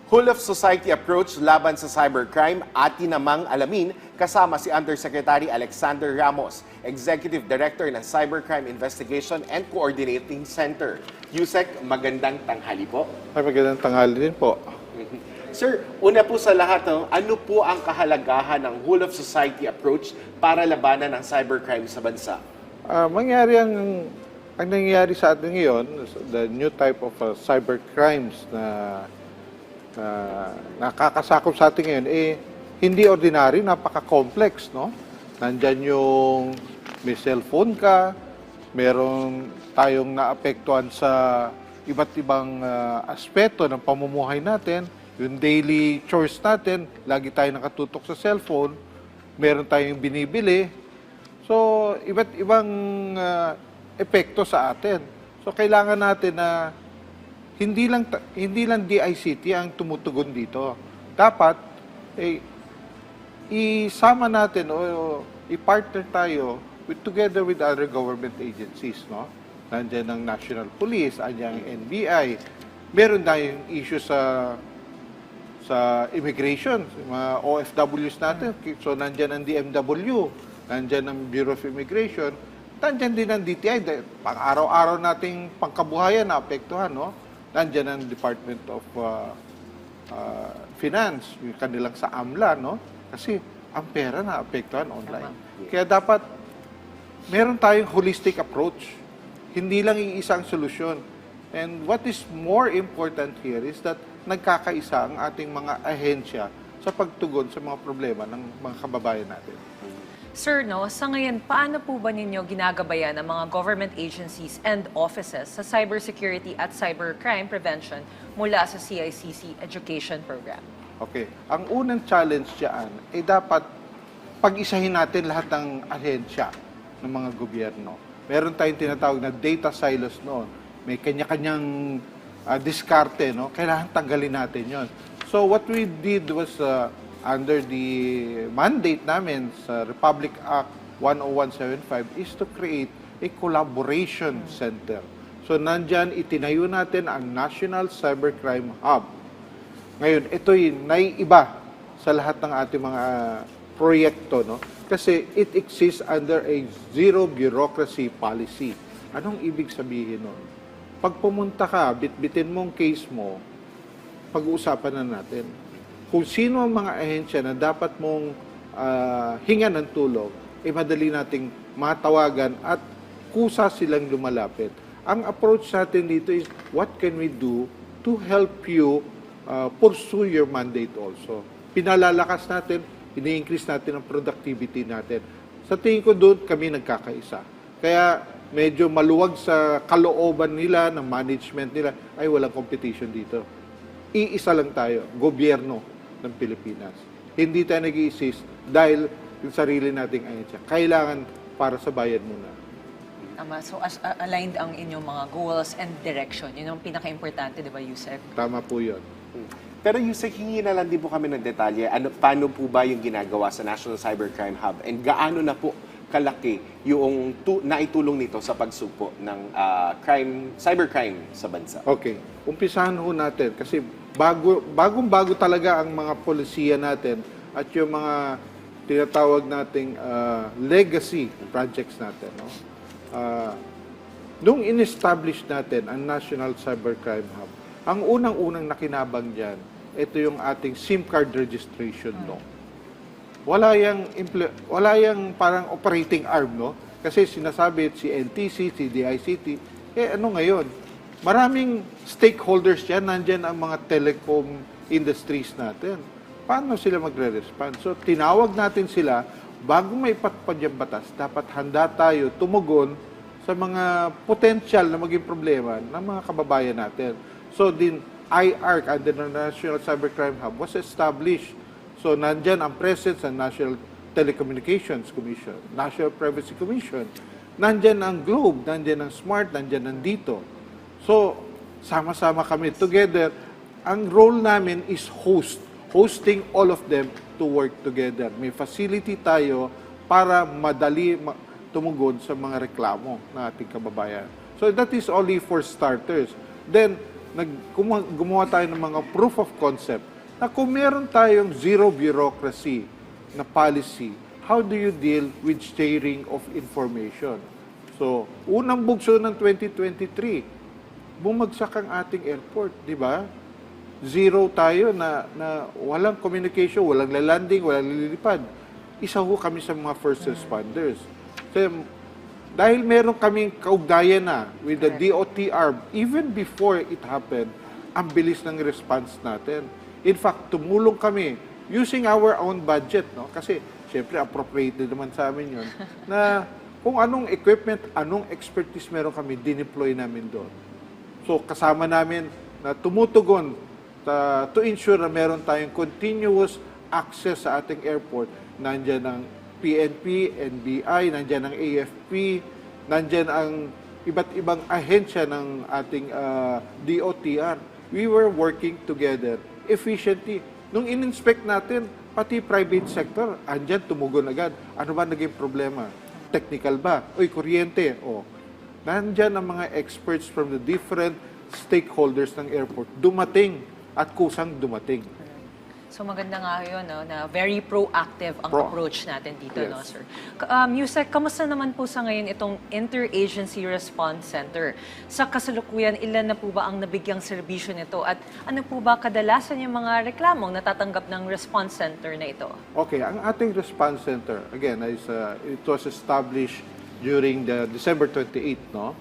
Whole of society approach laban sa cybercrime atin namang alamin kasama si Undersecretary Alexander Ramos, Executive Director ng Cybercrime Investigation and Coordinating Center. Yusek, magandang tanghali po. Ay, magandang tanghali din po. Sir, una po sa lahat, ano po ang kahalagahan ng whole of society approach para labanan ng cybercrime sa bansa? Ang nangyayari sa atin ngayon, the new type of cyber crimes na nakakasakop sa atin ngayon, hindi ordinary, napaka-complex, no? Nandyan yung may cellphone ka, meron tayong naapektuhan sa iba't ibang aspeto ng pamumuhay natin, yung daily chores natin, lagi tayo nakatutok sa cellphone, meron tayong binibili, so iba't ibang epekto sa atin. So kailangan natin na hindi lang DICT ang tumutugon dito. Dapat isama natin o i-partner tayo together with other government agencies, no? Nandiyan ang National Police, andiyan ang NBI. Meron tayong issue sa immigration, mga OFWs natin. So nandiyan ang DMW, nandiyan ang Bureau of Immigration, nandiyan din ang DTI, pang-araw-araw nating pangkabuhayan na apektuhan, no? Nandiyan ang Department of Finance, yung kanilang sa AMLA, no? Kasi ang pera na apektuhan online. Kaya dapat meron tayong holistic approach. Hindi lang iisang solusyon. And what is more important here is that nagkakaisa ang ating mga ahensya sa pagtugon sa mga problema ng mga kababayan natin. Sir, sa ngayon, paano po ba ninyo ginagabayan ang mga government agencies and offices sa cybersecurity at cybercrime prevention mula sa CICC Education Program? Okay. Ang unang challenge diyan ay dapat pag-isahin natin lahat ng ahensya ng mga gobyerno. Meron tayong tinatawag na data silos noon. May kanya-kanyang diskarte, no? Kailangan tanggalin natin yon. So what we did was under the mandate namin sa Republic Act 10175 is to create a collaboration center. So nandyan itinayo natin ang National Cybercrime Hub. Ngayon, ito'y naiiba sa lahat ng ating mga proyekto, no? Kasi it exists under a zero bureaucracy policy. Anong ibig sabihin nun? Pag pumunta ka, bitbitin mong case mo, pag-uusapan na natin. Kung sino ang mga ahensya na dapat mong hingan ng tulong, madali nating matawagan at kusa silang lumalapit. Ang approach natin dito is, what can we do to help you pursue your mandate also? Pinalalakas natin, ini-increase natin ang productivity natin. Sa tingin ko doon, kami nagkakaisa. Kaya medyo maluwag sa kalooban nila, ng management nila, ay walang competition dito. Iisa lang tayo, gobyerno ng Pilipinas. Hindi tayo nag-i-insist dahil yung sarili nating ahensya. Kailangan para sa bayan muna. Tama. So, aligned ang inyong mga goals and direction. Yun ang pinaka-importante, di ba, Yusek? Tama po yun. Pero Yusek, hingi na lang din po kami ng detalye. Paano po ba yung ginagawa sa National Cybercrime Hub? And gaano na po kalaki yung naitulong nito sa pagsugpo ng cybercrime sa bansa? Okay. Umpisahan ho natin kasi bagong-bago talaga ang mga polisiya natin at yung mga tinatawag nating legacy projects natin. No? Nung in-establish natin ang National Cybercrime Hub, ang unang-unang nakinabang dyan, ito yung ating SIM card registration, no? Wala yang parang operating arm, no? Kasi sinasabi si NTC, si DICT, ano ngayon? Maraming stakeholders yan, nandyan ang mga telecom industries natin. Paano sila magre-respond? So, tinawag natin sila, bago may ipatupad yung batas, dapat handa tayo tumugon sa mga potential na maging problema ng mga kababayan natin. So, din IARC, under the National Cybercrime Hub, was established. So, nandyan ang presence ng National Telecommunications Commission, National Privacy Commission, nandyan ang Globe, nandyan ang Smart, nandyan ang Dito. So, sama-sama kami together. Ang role namin is hosting all of them to work together. May facility tayo para madali tumugon sa mga reklamo ng ating kababayan. So, that is only for starters. Then, gumawa tayo ng mga proof of concept na kung meron tayong zero bureaucracy na policy, how do you deal with sharing of information? So, unang bugso ng 2023, bumagsak ang ating airport, di ba? Zero tayo na walang communication, walang lalanding, walang lilipad. Isa ho kami sa mga first responders. So, dahil meron kaming kaugnayan na with the DOTR, even before it happened, ang bilis ng response natin. In fact, tumulong kami using our own budget, no? Kasi, syempre, appropriated naman sa amin yun, na kung anong equipment, anong expertise meron kami, dineploy namin doon. So, kasama namin na tumutugon to ensure na meron tayong continuous access sa ating airport. Nandyan ang PNP, NBI, nandyan ang AFP, nandyan ang iba't ibang ahensya ng ating DOTR. We were working together efficiently. Nung in-inspect natin, pati private sector, andyan, tumugon agad. Ano ba naging problema? Technical ba? Uy, kuryente. O, nandyan ang mga experts from the different stakeholders ng airport. Dumating at kusang dumating. So maganda nga yun, no, na very proactive ang approach natin dito, Yes. no, sir? Yusek, kamusta naman po sa ngayon itong Interagency Response Center? Sa kasalukuyan, ilan na po ba ang nabigyang serbisyo nito? At ano po ba kadalasan yung mga reklamong natatanggap ng response center na ito? Okay, ang ating response center, again, it was established during the December 28, no?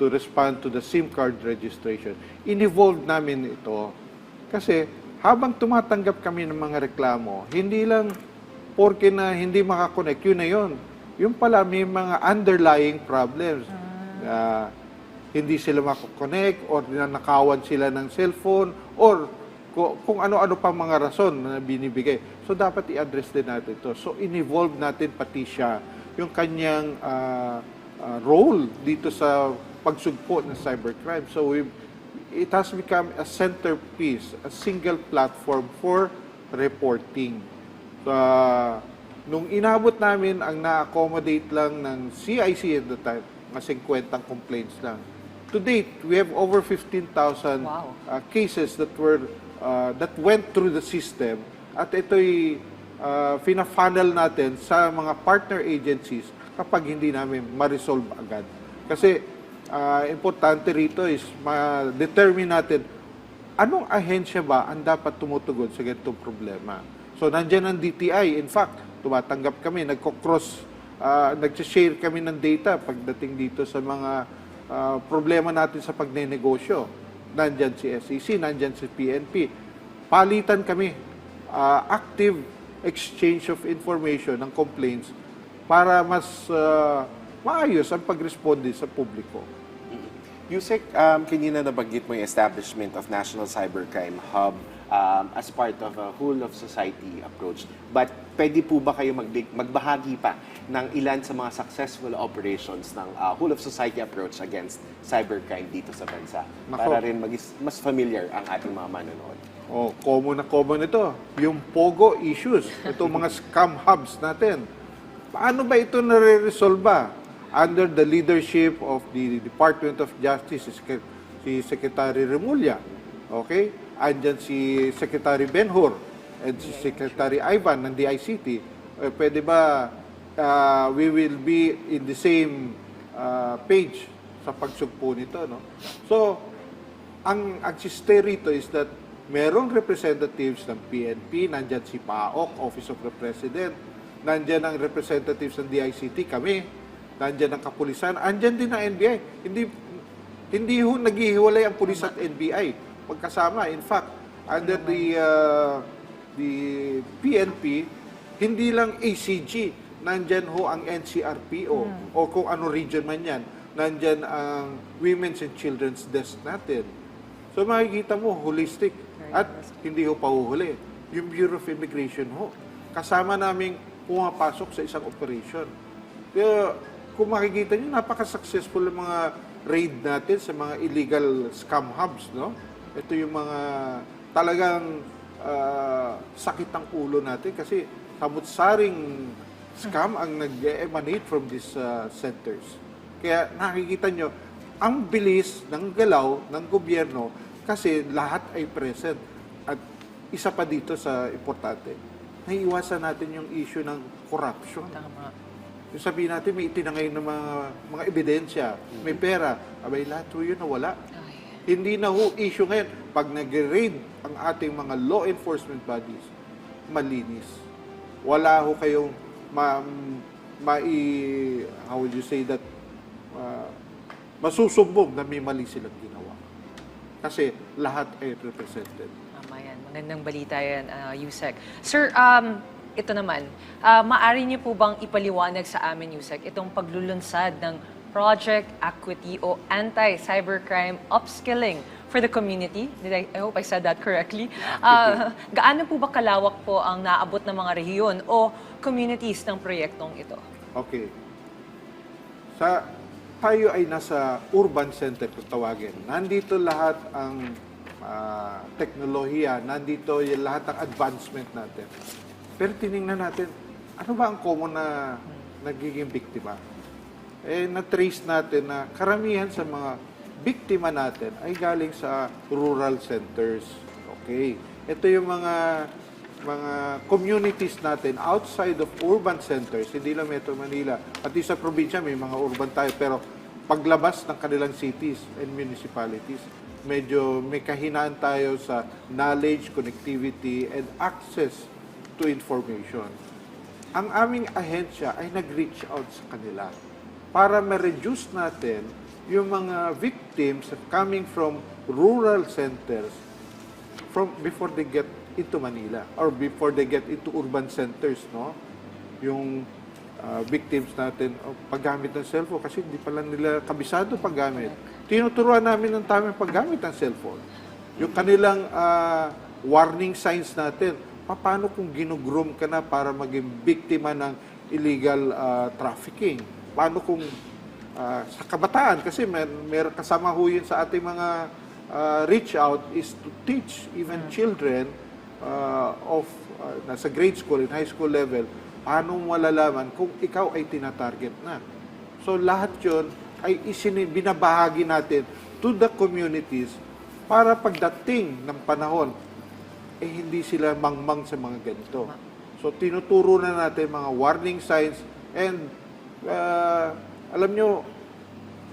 To respond to the SIM card registration. In-evolve namin ito kasi habang tumatanggap kami ng mga reklamo, hindi lang porke na hindi makakonect, yun na yun. Yung pala may mga underlying problems. Hindi sila makakonect or nanakawan sila ng cellphone or kung ano-ano pa mga rason na binibigay. So, dapat i-address din natin ito. So, in-evolve natin pati siya yung kanyang role dito sa pagsugpo ng cybercrime. So, it has become a centerpiece, a single platform for reporting. Nung inabot namin, ang na-accommodate lang ng CIC at the time, mga 50 complaints lang. To date, we have over 15,000 cases that went through the system at ito'y fina-funnel natin sa mga partner agencies kapag hindi namin ma-resolve agad. Kasi importante rito is ma-determine natin anong ahensya ba ang dapat tumutugon sa ganitong problema. So, nandyan ang DTI. In fact, tumatanggap kami, nag-share kami ng data pagdating dito sa mga problema natin sa pagnenegosyo. Nandyan si SEC, nandyan si PNP. Palitan kami. Active exchange of information ng complaints para mas maayos ang pag-responde sa publiko. Yusek, kanina nabanggit mo yung establishment of National Cybercrime Hub as part of a whole of society approach. But pwede po ba kayo magbahagi pa ng ilan sa mga successful operations ng whole of society approach against cybercrime dito sa bansa? Para rin mas familiar ang ating mga manonood. Common ito. Yung POGO issues. Ito mga scam hubs natin. Paano ba ito nare-resolve? Under the leadership of the Department of Justice, si Secretary Remulla, okay? Andyan si Secretary Ben-Hur and si Secretary Ivan ng DICT. Pwede ba we will be in the same page sa pagsugpo nito, no? So, ang siste rito is that merong representatives ng PNP, nandyan si PAOK, Office of the President, nandyan ang representatives ng DICT, kami, nandyan ang kapulisan, andyan din ang NBI. Hindi ho naghihiwalay ang pulis at NBI. Magkasama. In fact, under the PNP, hindi lang ACG, nandyan ho ang NCRPO o kung ano region man yan, nandyan ang Women's and Children's Desk natin. So makikita mo, holistic. At hindi ho pahuhuli. Yung Bureau of Immigration ho, kasama naming pumapasok sa isang operation. Kaya, kung makikita nyo, napaka-successful ang mga raid natin sa mga illegal scam hubs, no? Ito yung mga talagang sakit ng ulo natin kasi samut-saring scam ang nag-emanate from these centers. Kaya nakikita nyo, ang bilis ng galaw ng gobyerno kasi lahat ay present. At isa pa dito sa importante, naiiwasan natin yung issue ng corruption. Tama. Yung sabihin natin, may itinangay ng mga ebidensya, may pera, abay lahat ho yun nawala. Ay. Hindi na ho issue ngayon. Pag nag-raid ang ating mga law enforcement bodies, malinis. Wala ho kayong how would you say that, masusumbong na may mali silang ginawa. Kasi lahat ay represented. Tama yan. Magandang balita yan, Yusek. Sir, ito naman, maaari niyo po bang ipaliwanag sa amin, Yusek, itong paglulunsad ng Project Equity o Anti-Cybercrime Upskilling for the Community? I hope I said that correctly. Gaano po ba kalawak po ang naabot ng mga rehiyon o communities ng proyektong ito? Okay. Tayo ay nasa urban center kung tawagin. Nandito lahat ang teknolohiya, nandito yung lahat ng advancement natin. Pero tiningnan natin, ano ba ang common na nagiging biktima? Na-trace natin na karamihan sa mga biktima natin ay galing sa rural centers. Okay. Ito yung mga communities natin outside of urban centers, hindi lang Metro Manila. Pati sa probinsya may mga urban tayo, pero paglabas ng kanilang cities and municipalities, medyo may kahinaan tayo sa knowledge, connectivity, and access to information. Ang aming ahensya ay nag-reach out sa kanila para ma-reduce natin yung mga victims coming from rural centers before they get into Manila or before they get into urban centers, no? Yung victims natin, paggamit ng cellphone kasi hindi pala nila kabisado paggamit. Tinuturuan namin ng tamang paggamit ng cellphone. Yung kanilang warning signs natin, paano kung ginugroom ka na para maging biktima ng illegal trafficking? Paano kung sa kabataan, kasi may kasama ho yun sa ating mga reach out is to teach even children nasa grade school and high school level, paano malalaman kung ikaw ay tinatarget na. So lahat yun ay binabahagi natin to the communities para pagdating ng panahon, hindi sila mangmang sa mga ganito. So tinuturo na natin mga warning signs and alam nyo,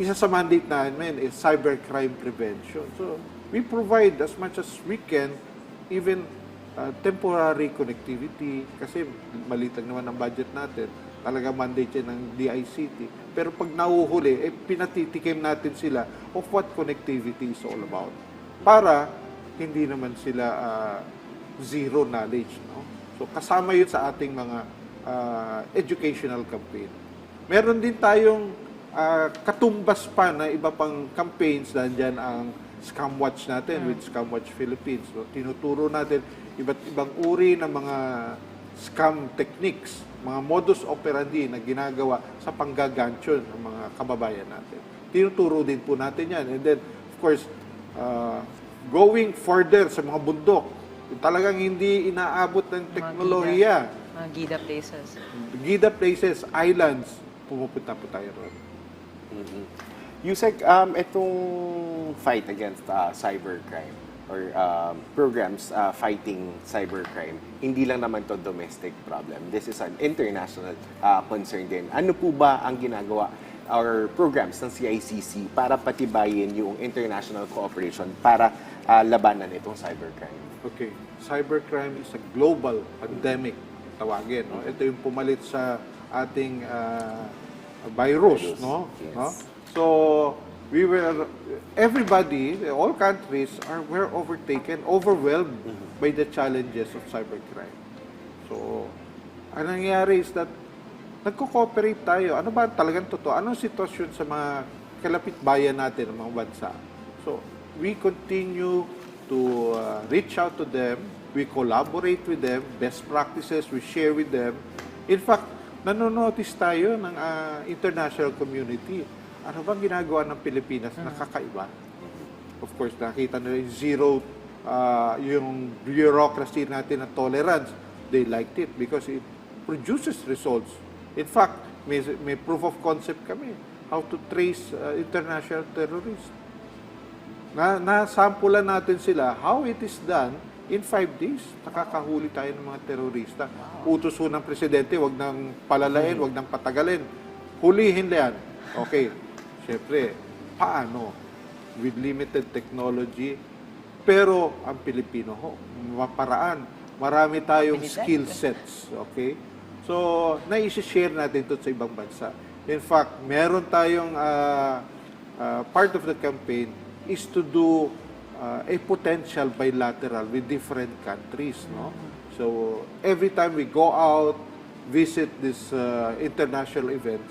isa sa mandate namin is cybercrime prevention. So we provide as much as we can, even temporary connectivity, kasi maliit lang naman ang budget natin, talaga mandate yan ng DICT. Pero pag nahuhuli, pinatitikim natin sila of what connectivity is all about. Para hindi naman sila zero knowledge. No? So kasama yun sa ating mga educational campaign. Meron din tayong katumbas pa na iba pang campaigns, nandiyan ang Scamwatch natin with Scamwatch Philippines. So, tinuturo natin iba't ibang uri ng mga scam techniques, mga modus operandi na ginagawa sa panggagancho ng mga kababayan natin. Tinuturo din po natin yan. And then, of course, going further sa mga bundok, talagang hindi inaabot ng teknolohiya. Mga gida places. Gida places, islands, pumupunta po tayo ron. Yusek, itong fight against cybercrime or programs fighting cybercrime, hindi lang naman to domestic problem. This is an international concern din. Ano po ba ang ginagawa or programs ng CICC para patibayin yung international cooperation para labanan itong cybercrime? Okay. Cybercrime is a global pandemic, tawagin. No? Ito yung pumalit sa ating virus, no? Yes. No? So, everybody, all countries were overwhelmed by the challenges of cybercrime. So, ang nangyayari is that nagko-cooperate tayo. Ano ba talagang totoo? Anong sitwasyon sa mga kalapit bayan natin, ng mga bansa? So, we continue to reach out to them. We collaborate with them. Best practices, we share with them. In fact, nanonotice tayo ng international community. Ano bang ginagawa ng Pilipinas na kakaiba? Of course, nakita nila yung zero, yung bureaucracy natin na tolerance. They liked it because it produces results. In fact, may proof of concept kami. how to trace international terrorists. Nasampulan natin sila how it is done in 5 days. Nakakahuli tayo ng mga terorista. Utos ho ng presidente, wag nang palalain, wag nang patagalin. Hulihin yan. Okay. Siyempre, paano? With limited technology. Pero ang Pilipino ho, maparaan. Marami tayong skill sets. Okay? So, naisi-share natin ito sa ibang bansa. In fact, meron tayong part of the campaign is to do a potential bilateral with different countries, no? So every time we go out, visit these international events,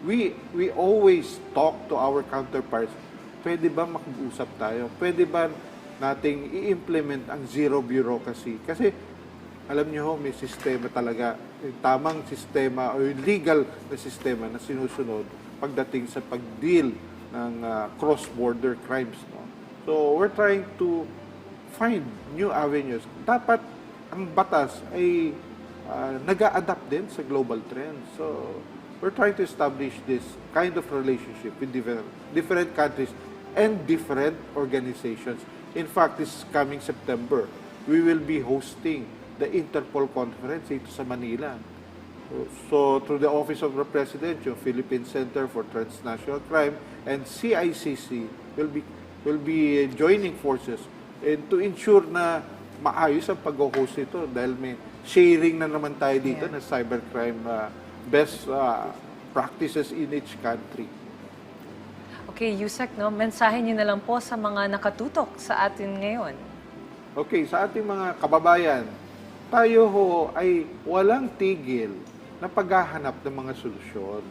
we always talk to our counterparts. Pwede ba mag-usap tayo? Pwede ba nating i-implement ang zero bureaucracy? Kasi alam niyo ho, may sistema talaga, yung tamang sistema o yung legal na sistema na sinusunod pagdating sa pag-deal ng cross-border crimes, no? So, we're trying to find new avenues. Dapat ang batas ay nag-a-adapt din sa global trends. So, we're trying to establish this kind of relationship with different countries and different organizations. In fact, this coming September, we will be hosting the Interpol conference dito sa Manila. So, through the Office of the President, yung Philippine Center for Transnational Crime and CICC will be joining forces and to ensure na maayos ang pag-host ito dahil may sharing na naman tayo dito na cybercrime best practices in each country. Okay, Yusek, no? Mensahe niyo na lang po sa mga nakatutok sa atin ngayon. Okay, sa ating mga kababayan, tayo ho ay walang tigil na paghahanap ng mga solusyon.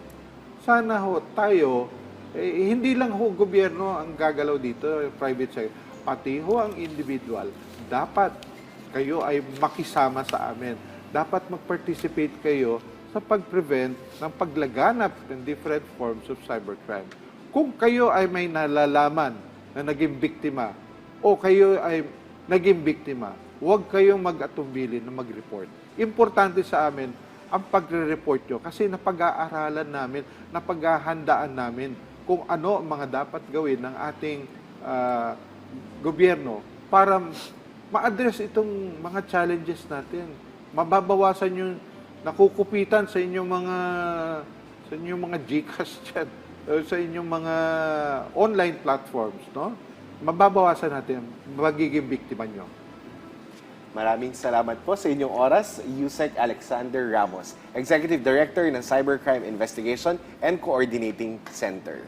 Sana ho tayo, hindi lang ho gobyerno ang gagalaw dito, private sector, pati ho ang individual. Dapat kayo ay makisama sa amin. Dapat mag-participate kayo sa pag-prevent ng paglaganap ng different forms of cybercrime. Kung kayo ay may nalalaman na naging biktima o kayo ay naging biktima, huwag kayong mag-atumbili na mag-report. Importante sa amin ang pagre-report nyo kasi napag-aaralan namin, napaghahandaan namin kung ano ang mga dapat gawin ng ating gobyerno para ma-address itong mga challenges natin. Mababawasan yung nakukupitan sa inyong mga GCash chat, sa inyong mga online platforms, no? Mababawasan natin magiging biktima nyo. Maraming salamat po sa inyong oras, Yusek Alexander Ramos, Executive Director ng Cybercrime Investigation and Coordinating Center.